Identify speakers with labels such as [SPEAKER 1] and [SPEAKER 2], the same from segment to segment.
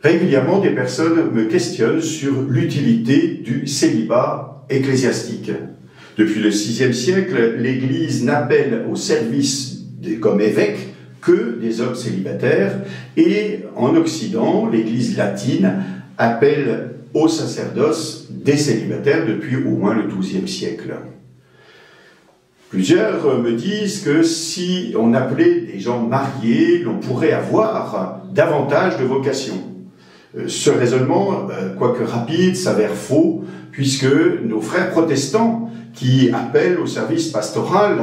[SPEAKER 1] Régulièrement, des personnes me questionnent sur l'utilité du célibat ecclésiastique. Depuis le VIe siècle, l'Église n'appelle au service comme évêques que des hommes célibataires, et en Occident, l'Église latine appelle au sacerdoce des célibataires depuis au moins le XIIe siècle. Plusieurs me disent que si on appelait des gens mariés, l'on pourrait avoir davantage de vocations. Ce raisonnement, quoique rapide, s'avère faux, puisque nos frères protestants, qui appellent au service pastoral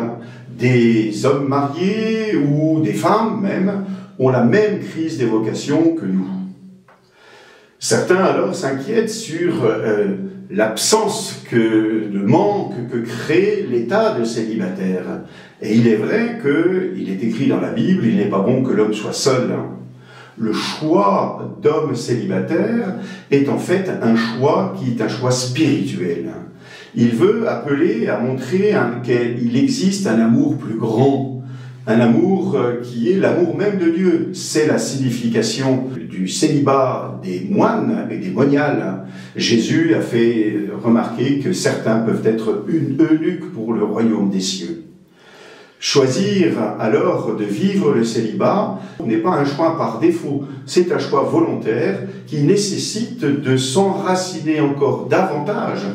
[SPEAKER 1] des hommes mariés ou des femmes même, ont la même crise des vocations que nous. Certains alors s'inquiètent sur l'absence de manque que crée l'état de célibataire. Et il est vrai qu'il est écrit dans la Bible, il n'est pas bon que l'homme soit seul. Le choix d'homme célibataire est en fait un choix qui est un choix spirituel. Il veut appeler à montrer qu'il existe un amour plus grand, un amour qui est l'amour même de Dieu. C'est la signification du célibat des moines et des moniales. Jésus a fait remarquer que certains peuvent être eunuques pour le royaume des cieux. Choisir alors de vivre le célibat n'est pas un choix par défaut, c'est un choix volontaire qui nécessite de s'enraciner encore davantage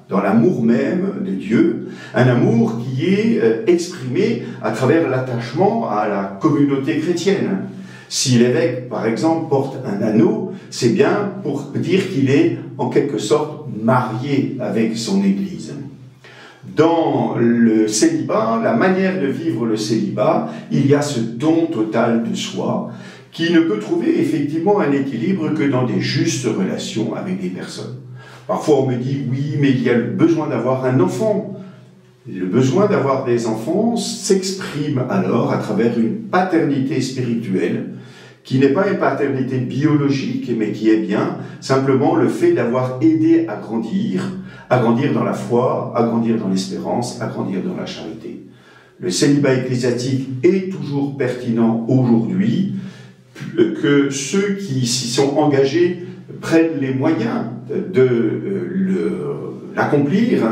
[SPEAKER 1] dans l'amour même de Dieu, un amour qui est exprimé à travers l'attachement à la communauté chrétienne. Si l'évêque, par exemple, porte un anneau, c'est bien pour dire qu'il est en quelque sorte marié avec son Église. Dans le célibat, la manière de vivre le célibat, il y a ce don total de soi qui ne peut trouver effectivement un équilibre que dans des justes relations avec des personnes. Parfois on me dit oui, mais il y a le besoin d'avoir un enfant. Le besoin d'avoir des enfants s'exprime alors à travers une paternité spirituelle qui n'est pas une paternité biologique, mais qui est bien simplement le fait d'avoir aidé à grandir dans la foi, à grandir dans l'espérance, à grandir dans la charité. Le célibat ecclésiastique est toujours pertinent aujourd'hui, que ceux qui s'y sont engagés prennent les moyens de l'accomplir,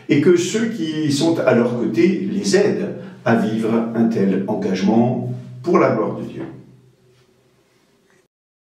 [SPEAKER 1] et que ceux qui sont à leur côté les aident à vivre un tel engagement pour la gloire de Dieu.